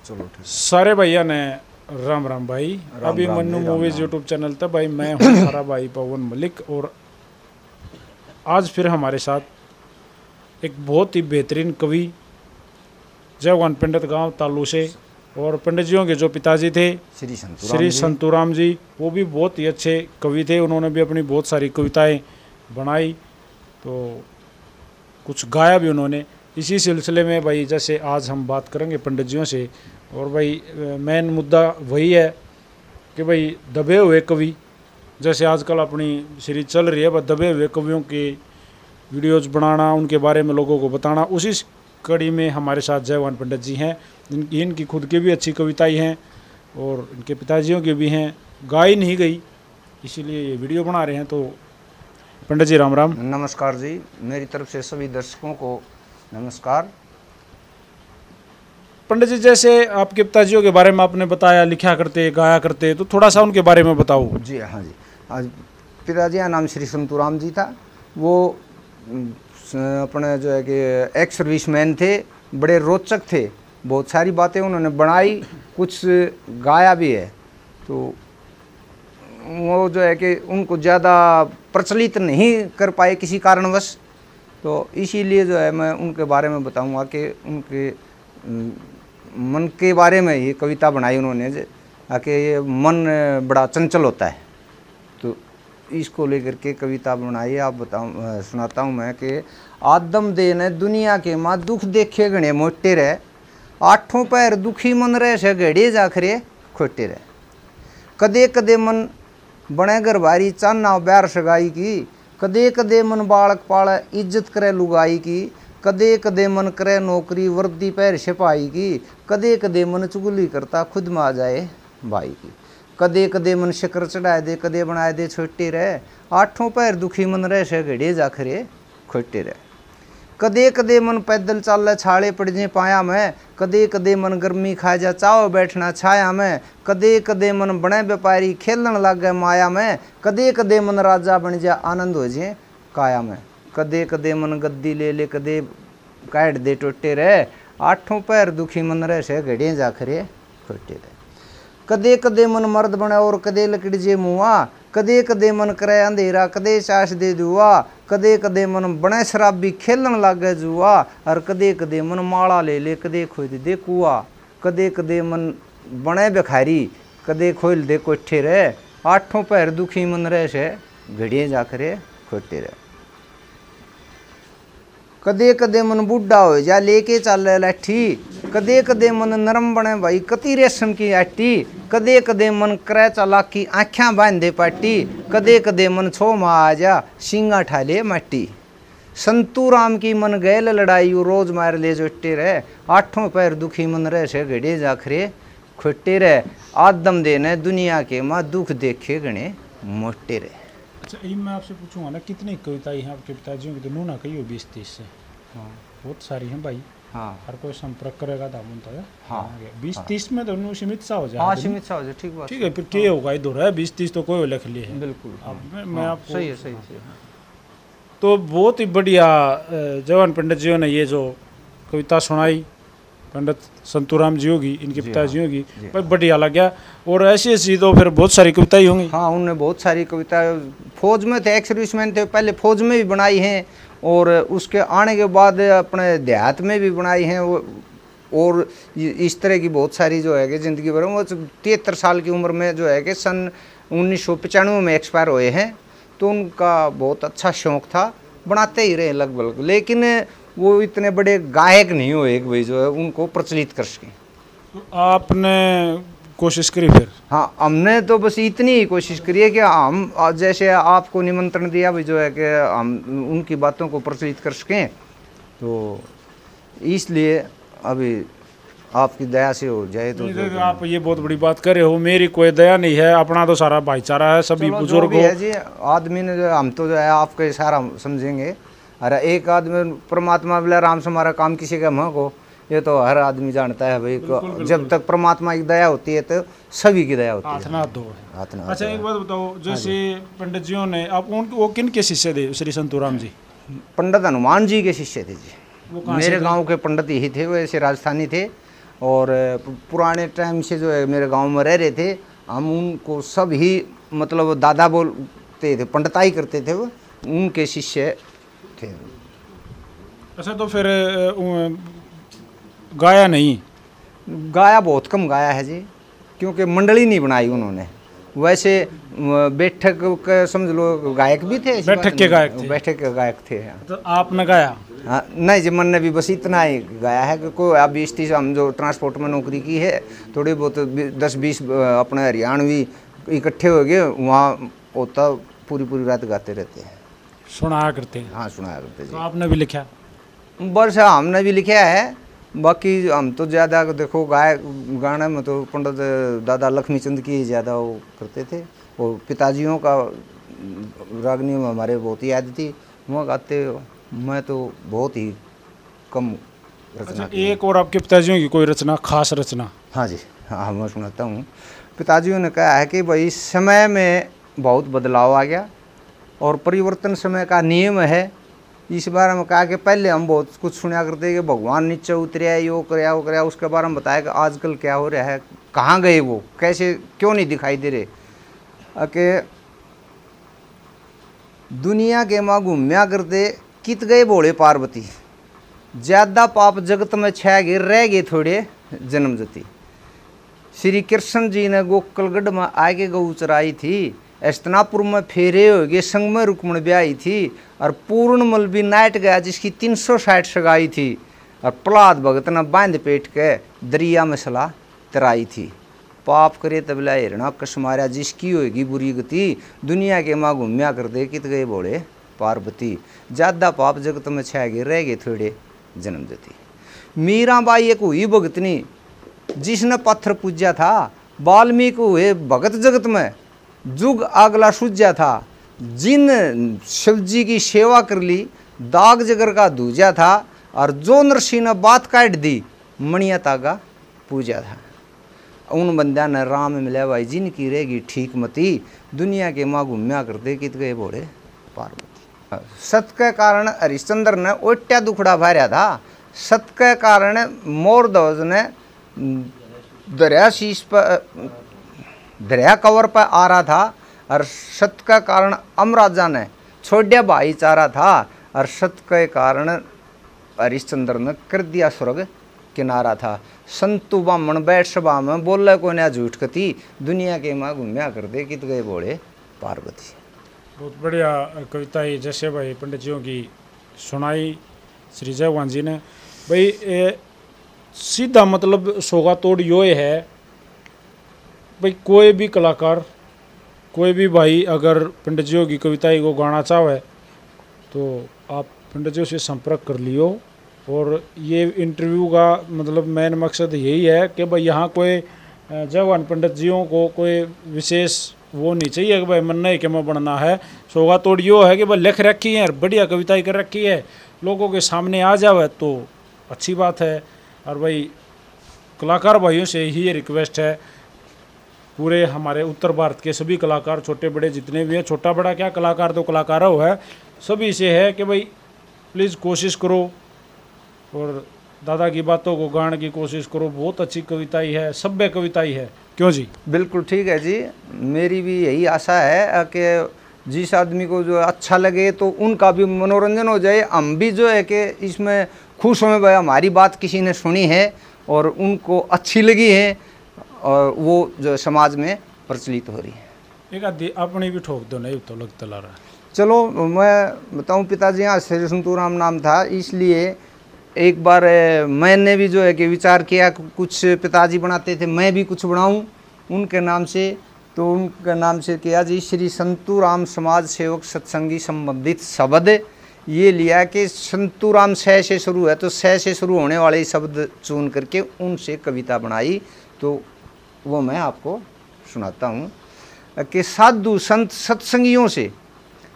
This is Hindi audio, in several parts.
चलो ठीक। सारे भैया ने राम राम भाई। अभी Ram Mannu ji, Ram movies Ram. YouTube channel था भाई, मैं हूँ हमारा भाई पवन मलिक। और आज फिर हमारे साथ एक बहुत ही बेहतरीन कवि जयवान पंडित गांव तालू से, और पंडित जियों के जो पिताजी थे श्री संतूराम जी, वो भी बहुत ही अच्छे कवि थे। उन्होंने भी अपनी बहुत सारी कविताएं बनाई, तो कुछ गाया भी उन्होंने। इसी सिलसिले में भाई जैसे आज हम बात करेंगे पंडित जियों से, और भाई मेन मुद्दा वही है कि भाई दबे हुए कवि, जैसे आजकल अपनी सीरीज चल रही है, बस दबे हुए कवियों के वीडियोज़ बनाना, उनके बारे में लोगों को बताना। उसी कड़ी में हमारे साथ जयवान पंडित जी हैं। इनकी खुद की भी अच्छी कविताएं हैं और इनके पिताजियों की भी हैं, गाई नहीं गई, इसीलिए ये वीडियो बना रहे हैं। तो पंडित जी राम राम। नमस्कार जी, मेरी तरफ से सभी दर्शकों को नमस्कार। पंडित जी, जैसे आपके पिताजियों के बारे में आपने बताया, लिखा करते, गाया करते, तो थोड़ा सा उनके बारे में बताओ। जी हाँ जी, आज पिताजी का नाम श्री संतूराम जी था। वो अपने जो है कि एक्स सर्विसमैन थे, बड़े रोचक थे। बहुत सारी बातें उन्होंने बनाई, कुछ गाया भी है। तो वो जो है कि उनको ज़्यादा प्रचलित नहीं कर पाए किसी कारणवश, तो इसीलिए जो है मैं उनके बारे में बताऊंगा कि उनके मन के बारे में ये कविता बनाई उन्होंने, कि ये मन बड़ा चंचल होता है, तो इसको लेकर के कविता बनाई। आप बताऊँ सुनाता हूँ मैं कि आदम दे ने दुनिया के माँ दुख देखे गणे मोटे रहे, आठों पैर दुखी मन रहे से घड़े जाखरे खोटे रहे। कदे कदे मन बने गरबारी चाना ब्यार सगाई की, कदे कदे मन बालक पाले इज्जत करे लुगाई की, कदे कदे मन करे नौकरी वर्दी पैर सिपाही की, कदे कदे मन चुगली करता खुद में आ जाए भाई की, कदे कदे मन शक्कर चढ़ाए दे कदे बनाए दे छोटे रहे, आठों पैर दुखी मन रहे से घड़े जाखरे खोटे रहे। कदे कदे मन पैदल चाले छाले पड़ जे पाया में, कदे कदे मन गर्मी खा जा चाव बैठना छाया में, कदे कदे मन बने व्यापारी खेलन लागे माया में, कदे कदे मन राजा बन जा आनंद हो जे काया में, कदे कदे मन गद्दी ले ले कदे काट दे टोटे रहे, आठों पैर दुखी मन रहे से घड़े जाखरे खोटे रहे। कदे कदे मन मर्द बने और कदे लकड़ी जे मुआ, कदे कदे मन करे अंधेरा कदे चाश दे दुआ, कदे कदे मन बने शराबी खेलन लागे जुआ, और कदे कदे मन माला ले ले कदे खोद दे कुआ, कदे कदे मन बने भिखारी कदे खोल दे कोठे रहे, आठों पैर दुखी मन रहे से घड़िए जाखरे खोटे रहे। कदे कदे मन बुढ़ा हो जा लेके चल लाठी, कदे कदे मन नरम बने भाई कति रेशम की आटी, कदे कदे मन करे चालाकी आँख्याँ बांध दे पाटी, कदे कदे मन छो माँ आ जा सिंगा ठाले माटी। संतूराम की मन गैल लड़ाई रोज मार ले जोटे रहे, आठों पैर दुखी मन रहे से घड़े जाखरे खोटे रहे, आदम देने दुनिया के माँ दुख देखे गणे मोटे रहे। अच्छा, ये मैं आपसे पूछूंगा ना, कितनी कविताएं हैं आपके पिताजियों की? तो नूना कही हो 20-30 से। हाँ बहुत सारी हैं भाई। हाँ हर कोई संपर्क करेगा तो हम है। हाँ 20-30 में तो सीमित सा हो जाए। हाँ सीमित सा हो जाए, ठीक बात। ठीक है, फिर क्या होगा, इधर है 20-30 तो कोई लिख लिए है। बिल्कुल मैं आपको सही है, सही है। तो बहुत ही बढ़िया जयवान पंडित जियों ने ये जो कविता सुनाई, पंडित संतूराम जी होगी, इनके पिताजियों की, भाई बढ़िया लग गया। और ऐसी ऐसी तो फिर बहुत सारी कविताएं होंगी। हाँ, उनने बहुत सारी कविताएं, फौज में थे, एक्स सर्विसमैन थे, पहले फौज में भी बनाई हैं, और उसके आने के बाद अपने देहात में भी बनाई हैं वो। और इस तरह की बहुत सारी जो है कि ज़िंदगी भर, वो 73 साल की उम्र में जो है कि सन 1995 में एक्सपायर हुए हैं। तो उनका बहुत अच्छा शौक़ था, बनाते ही रहे लगभग, लेकिन वो इतने बड़े गायक नहीं हुए कि भाई जो है उनको प्रचलित कर सकें। तो आपने कोशिश करी फिर? हाँ, हमने तो बस इतनी ही कोशिश करी है कि हम जैसे आपको निमंत्रण दिया भाई जो है कि हम उनकी बातों को प्रचलित कर सकें, तो इसलिए अभी आपकी दया से हो जाए तो आप ये बहुत बड़ी बात कर रहे हो। मेरी कोई दया नहीं है, अपना तो सारा भाईचारा है, सभी बुजुर्ग है जी। आदमी ने जो हम तो जो है आपका इशारा समझेंगे। अरे एक आदमी परमात्मा बोला राम से हमारा काम किसी का मह को, ये तो हर आदमी जानता है भाई। बिल्कुल, जब तक परमात्मा की दया होती है तो सभी की दया होती है। अच्छा, एक बात बताओ, जैसे पंडित जियों ने आप वो किन के शिष्य थे श्री संतूराम जी? पंडित हनुमान जी के शिष्य थे जी। मेरे गांव के पंडित यही थे, वो ऐसे राजस्थानी थे, और पुराने टाइम से जो है मेरे गांव में रह रहे थे, हम उनको सब ही मतलब दादा बोलते थे, पंडिताई करते थे, वो उनके शिष्य थे। अच्छा, तो फिर गाया नहीं? गाया बहुत कम गाया है जी, क्योंकि मंडली नहीं बनाई उन्होंने। वैसे बैठक का समझ लो गायक भी थे, बैठक के गायक थे। बैठक के गायक थे। तो आपने गाया? हाँ नहीं जी, मन ने भी बस इतना ही गाया है कि कोई अब इस हम जो ट्रांसपोर्ट में नौकरी की है, थोड़ी बहुत 10-20 अपने हरियाणवी इकट्ठे हो गए, वहाँ होता पूरी रात गाते रहते हैं, सुनाया करते हैं। हाँ सुनाया करते जी। तो आपने भी लिखा? बस हमने भी लिखा है, बाकी हम तो ज़्यादा देखो गाने में तो पंडित दादा लक्ष्मीचंद की ज़्यादा वो करते थे, और पिताजियों का रागनी में हमारे बहुत ही याद थी, वहाँ गाते। मैं तो बहुत ही कम रचना। अच्छा, एक और आपके पिताजियों की कोई रचना, खास रचना? हाँ जी, हाँ मैं सुनाता हूँ। पिताजियों ने कहा है कि भाई समय में बहुत बदलाव आ गया और परिवर्तन समय का नियम है। इस बारे में कहा कि पहले हम बहुत कुछ सुना करते कि भगवान नीचे उतरे, यो कराया वो कराया, उसके बारे में बताया कि आजकल क्या हो रहा है, कहाँ गए वो, कैसे क्यों नहीं दिखाई दे रहे। कि दुनिया के माँ घूमया करते कित गए बोले पार्वती, ज़्यादा पाप जगत में छा गए, रह गए थोड़े जन्म जती। श्री कृष्ण जी ने गोकुलगढ़ में आगे गऊ चराई थी, हस्तिनापुर में फेरे हो गए, संग में रुक्मण ब्याही थी, और पूर्णमल भी नाट गया जिसकी 360 सगाई थी, और प्रहलाद भगत ने बांध पेट के दरिया में सला तराई थी। पाप करे तबला हिरणा कस मारा, जिसकी होगी बुरी गति, दुनिया के माँ घूमया कर दे कित गए बोले पार्वती, ज़्यादा पाप जगत में छा गए, रह गए थोड़े जन्म जती। मीराबाई एक हुई भगतनी जिसने पत्थर पूजा था, वाल्मीकि हुए भगत जगत में जुग अगला सूझा था, जिन शिवजी की सेवा कर ली दाग जगर का दूजा था, और जो नरसिंह ने बात काट दी मणिया तागा पूजा था। उन बंदा ने राम मिला भाई जिनकी रहेगी ठीक मती, दुनिया के माँ घूमया करते कित गए बोले पार्वती। सत के कारण हरिश्चंद्र ने ओट्या दुखड़ा भार्या था, सत के कारण मोर ध्वज ने दरिया शीश पर दरिया कवर पर आ रहा था, और सत का कारण अमराजा ने छोड़िया भाईचारा था, और सत के कारण हरिश्चंद्र ने कर दिया स्वर्ग किनारा था। संतु ब्राह्मण बैठ सभा में बोले को ना झूठ कती, दुनिया के माँ घूमया कर दे कित गए बोले पार्वती। बहुत बढ़िया कविता है जैसे भाई पंडित जियों की सुनाई श्री जयवान जी ने। भाई सीधा मतलब सोगा तोड़ यो है भाई, कोई भी कलाकार, कोई भी भाई अगर पंडित जियों की कविताएं को गाना चाहे तो आप पंडित जियों से संपर्क कर लियो। और ये इंटरव्यू का मतलब मेन मकसद यही है कि भाई यहाँ कोई जयवान पंडित जियों को कोई विशेष वो नहीं चाहिए कि भाई मन नहीं कि मैं बनना है। सोगा तोड़ यो है कि भाई लिख रखी है, बढ़िया कविताएं कर रखी है, लोगों के सामने आ जावे तो अच्छी बात है। और भाई कलाकार भाइयों से ही रिक्वेस्ट है, पूरे हमारे उत्तर भारत के सभी कलाकार छोटे बड़े जितने भी हैं, छोटा बड़ा क्या कलाकार तो कलाकार हो है, सभी से है कि भाई प्लीज़ कोशिश करो और दादा की बातों को गाने की कोशिश करो। बहुत अच्छी कविताई है, सभ्य कविताई है, क्यों जी? बिल्कुल ठीक है जी, मेरी भी यही आशा है कि जिस आदमी को जो अच्छा लगे तो उनका भी मनोरंजन हो जाए, हम भी जो है कि इसमें खुश हों भाई हमारी बात किसी ने सुनी है और उनको अच्छी लगी है और वो जो समाज में प्रचलित हो रही है। एक आधी अपनी भी ठोक दो, नहीं तो लगता ला रहा है। चलो मैं बताऊं, पिताजी यहाँ श्री संतूराम नाम था, इसलिए एक बार मैंने भी जो है कि विचार किया कुछ पिताजी बनाते थे मैं भी कुछ बनाऊं उनके नाम से, तो उनके नाम से किया जी श्री संतूराम समाज सेवक सत्संगी संबंधित शब्द। ये लिया कि संतूराम सह से शुरू है तो सह से शुरू होने वाले शब्द चुन करके उनसे कविता बनाई, तो वो मैं आपको सुनाता हूँ कि साधु संत सत्संगियों से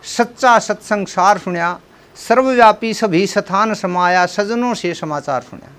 सच्चा सत्संग सार सुना, सर्वव्यापी सभी स्थान समाया, सजनों से समाचार सुना,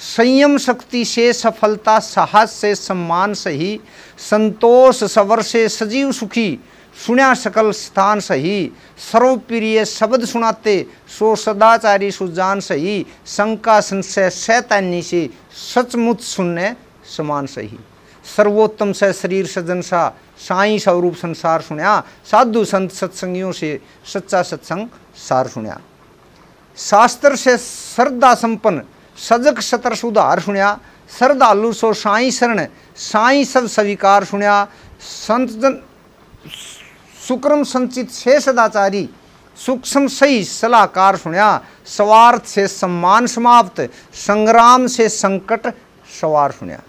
संयम शक्ति से सफलता, साहस से सम्मान सही, संतोष सवर से सजीव सुखी, सुना सकल स्थान सही, सर्वप्रिय शब्द सुनाते, सो सदाचारी सुजान सही, शंका संशय शैतानी से, सचमुच सुनने समान सही। सर्वोत्तम से शरीर सजन सा, साई स्वरूप संसार सुनया, साधु संत सत्संगियों से सच्चा सत्संग सार सुनया। शास्त्र से श्रद्धा संपन्न, सजग सतर सुधार सुनया, श्रद्धालु सो साई शरण, साई सब स्वीकार सुनया। संत जन सुक्रम संचित से सदाचारी, सूक्ष्म सही सलाहकार सुनया। स्वार्थ से सम्मान समाप्त, संग्राम से संकट सवार सुनया।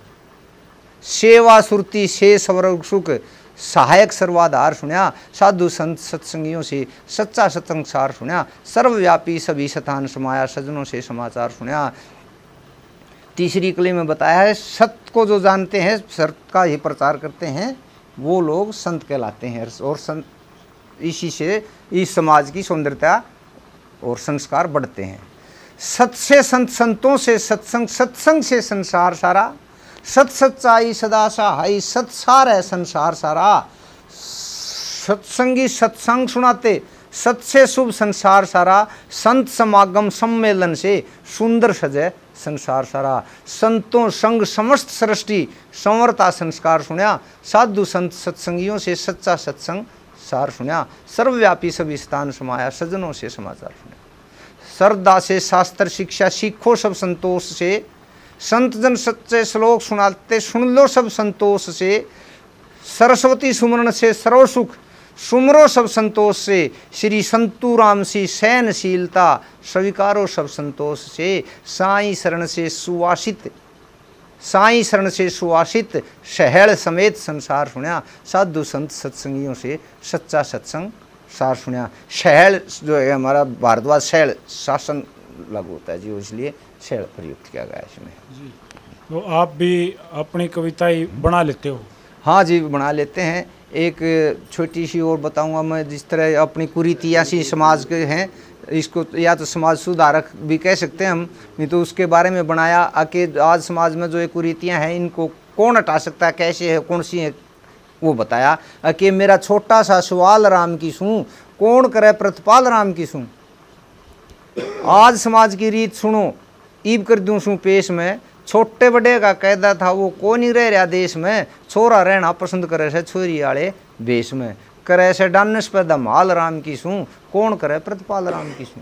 सेवा सुरती से स्वर्ग सुख, सहायक सर्वाधार सुनया। साधु संत सत्संगियों से सच्चा सत्संग सार सुनया। सर्वव्यापी सभी स्थान समाया, सज्जनों से समाचार सुनया। तीसरी कली में बताया है, सत्य को जो जानते हैं, सत्य का ही प्रचार करते हैं, वो लोग संत कहलाते हैं। और संत इसी से इस समाज की सौंदर्यता और संस्कार बढ़ते हैं। सत से संत, संतों से सत्संग, सत्संग से संसार सारा। सत सच्चाई सदा सहाई, सत्सार है संसार सारा। सत्संगी सत्संग सुनाते, सत से शुभ संसार सारा। संत समागम सम्मेलन से सुंदर सजे संसार सारा। संतों संग समस्त सृष्टि, संवरता संस्कार सुनया। साधु संत सत्संगियों से सच्चा सत्संग सार सुनया। सर्वव्यापी सभी स्थान समाया, सज्जनों से समाचार सुनया। श्रद्धा से शास्त्र शिक्षा सीखो सब संतोष से, संत जन सच्चे श्लोक सुनाते, सुन लो सब संतोष से। सरस्वती सुमरण से सर्व सुख, सुमरो सब संतोष से। श्री संतू राम सी सहनशीलता, स्वीकारो सब संतोष से। साई शरण से सुवासित, साई शरण से सुवासित, शहल समेत संसार सुनया। साधु संत सत्संगियों से सच्चा सत्संग सार सुनया। शहल जो है हमारा भारद्वाज शैल शासन लागू होता है जी, इसलिए शैल प्रयुक्त किया गया इसमें जी। तो आप भी अपनी कविताएं बना लेते हो? हाँ जी, बना लेते हैं। एक छोटी सी और बताऊंगा मैं, जिस तरह अपनी कुरीतियाँ सी समाज के हैं, इसको या तो समाज सुधारक भी कह सकते हैं हम, नहीं तो उसके बारे में बनाया कि आज समाज में जो ये कुरीतियाँ हैं इनको कौन हटा सकता है, कैसे है, कौन सी है, वो बताया कि मेरा छोटा सा सवाल राम की सूं, कौन करे प्रतिपाल राम की सूं। आज समाज की रीत सुनो, ईब कर दूं सूं पेश में। छोटे बड़े का कैदा था वो कौन ही रह रहा देश में। छोरा रहना पसंद करे से छोरी आले बेश में। करे से डानस पे धमाल राम की सूं, कौन करे प्रतिपाल राम की सूं।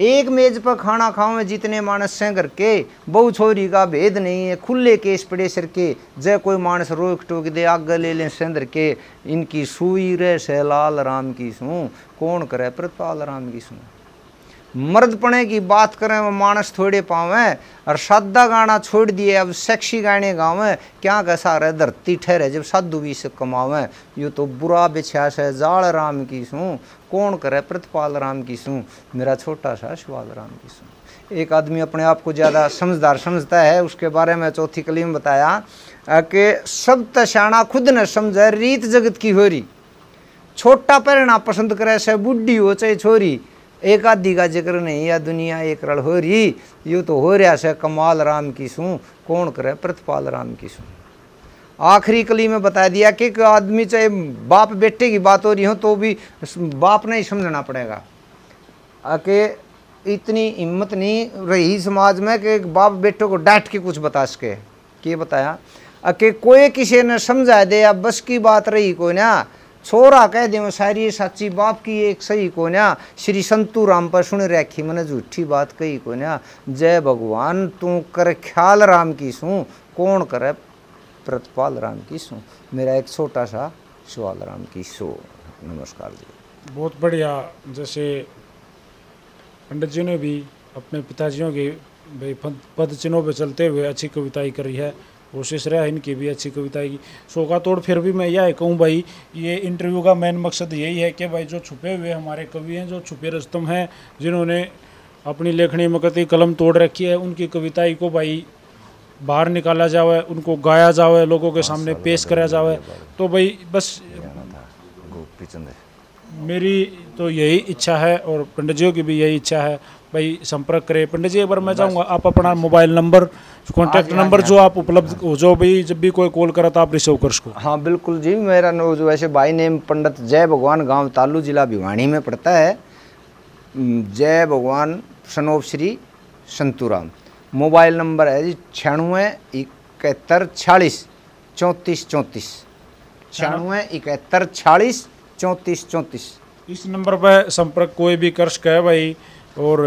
एक मेज पर खाना खाओ में जितने मानस से घर के, बहु छोरी का भेद नहीं है, खुले केस पड़े सिर के। जय कोई मानस रोक टोक दे, आग ले लें सेंदर के। इनकी सुई रे से लाल राम की सूं, कौन करे प्रतिपाल राम की सूं। मर्दपणे की बात करें वो मानस थोड़े पावे, और सादा गाना छोड़ दिए अब सेक्सी गाने गावे। क्या कैसा रहे धरती ठहरे जब साधु भी से कमावे। यूँ तो बुरा बिछा से जाल राम की सूं, कौन करे प्रतिपाल राम की सूं। मेरा छोटा सा सवाल राम की सूं। एक आदमी अपने आप को ज़्यादा समझदार समझता है, उसके बारे में चौथी कली में बताया कि सब तशाना खुद न समझे, रीत जगत की होरी। छोटा पहनना पसंद करे से बुढ़ी हो चाहे छोरी। एक आदि का जिक्र नहीं, या दुनिया एक रल हो रही। यूँ तो हो रहा से कमाल राम की सूं, कौन करे प्रतिपाल राम की सूं। आखिरी कली में बता दिया कि आदमी चाहे बाप बेटे की बात हो रही हो तो भी बाप ने ही समझना पड़ेगा। कि इतनी हिम्मत नहीं रही समाज में कि एक बाप बेटों को डांट के कुछ बता सके। कि बताया कि कोई किसी ने समझा दे, अब बस की बात रही कोई ना। छोरा कह दे सारी सच्ची, बाप की एक सही को ना। श्री संतू राम पर सुन रखी मैंने झूठी बात कही को ना। जय भगवान तू कर ख्याल राम की सूं, कौन करे प्रतिपाल राम की सूं। मेरा एक छोटा सा सवाल राम की सो। नमस्कार जी। बहुत बढ़िया। जैसे पंडित जी ने भी अपने पिताजियों के भाई पद चिन्हों पर चलते हुए अच्छी कविताएं करी है। कोशिश रहा इनकी भी अच्छी कविताएं की। शोका तोड़ फिर भी मैं यह कहूँ भाई, ये इंटरव्यू का मेन मकसद यही है कि भाई जो छुपे हुए हमारे कवि हैं, जो छुपे रुस्तम हैं, जिन्होंने अपनी लेखनी में कति कलम तोड़ रखी है, उनकी कविताएं को भाई बाहर निकाला जाए, उनको गाया जाए, लोगों के सामने पेश करा जाए। तो भाई बस मेरी तो यही इच्छा है और पंडित जी की भी यही इच्छा है। भाई संपर्क करें। पंडित जी एक बार मैं चाहूँगा आप अपना मोबाइल नंबर, कॉन्टैक्ट नंबर जो आप उपलब्ध हो, जो भाई जब भी कोई कॉल करा तो आप रिसीव कर सको। हाँ बिल्कुल जी, मेरा नो जो वैसे बाई नेम पंडित जय भगवान, गांव तालू, जिला भिवानी में पड़ता है। जय भगवान सनोप श्री संतूराम। मोबाइल नंबर है जी 96 71 40 34 34, 96 71 40 34 34। इस नंबर पर संपर्क कोई भी कर सके है भाई। और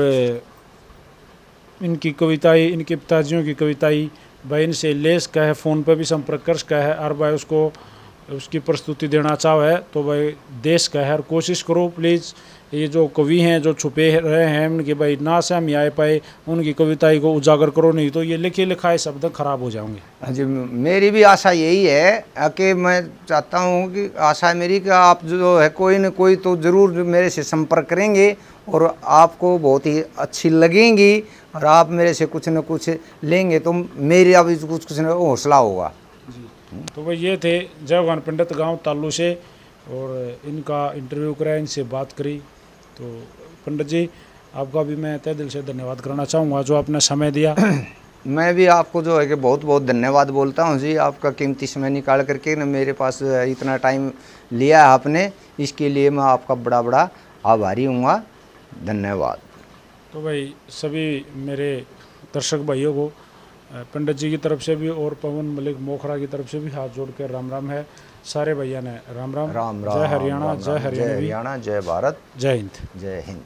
इनकी कविताएं, इनके पिताजियों की कविताएं भाई इनसे ले सका है, फ़ोन पर भी संपर्क कर सका है। और भाई उसको उसकी प्रस्तुति देना चाहे तो भाई दे सका है। और कोशिश करो प्लीज़, ये जो कवि हैं जो छुपे रहे हैं उनके भाई ना से हम आ पाए, उनकी कविताएं को उजागर करो, नहीं तो ये लिखे लिखाए शब्द खराब हो जाएंगे। हाँ जी, मेरी भी आशा यही है कि मैं चाहता हूँ कि आशा है मेरी कि आप जो है कोई न कोई तो ज़रूर मेरे से संपर्क करेंगे और आपको बहुत ही अच्छी लगेंगी और आप मेरे से कुछ न कुछ लेंगे तो मेरा भी कुछ न हौसला होगा जी। तो भाई ये थे जय भगवान पंडित, गांव तालू से, और इनका इंटरव्यू करा, इनसे बात करी। तो पंडित जी आपका भी मैं तहे दिल से धन्यवाद करना चाहूँगा जो आपने समय दिया। मैं भी आपको जो है कि बहुत बहुत धन्यवाद बोलता हूँ जी, आपका कीमती समय निकाल करके न मेरे पास इतना टाइम लिया है आपने, इसके लिए मैं आपका बड़ा बड़ा आभारी हूँगा। धन्यवाद। तो भाई सभी मेरे दर्शक भाइयों को पंडित जी की तरफ से भी और पवन मलिक मोखरा की तरफ से भी हाथ जोड़ के राम राम है। सारे भैया ने राम राम। राम राम। जय हरियाणा, जय हरियाणा, जय भारत, जय हिंद। जय हिंद।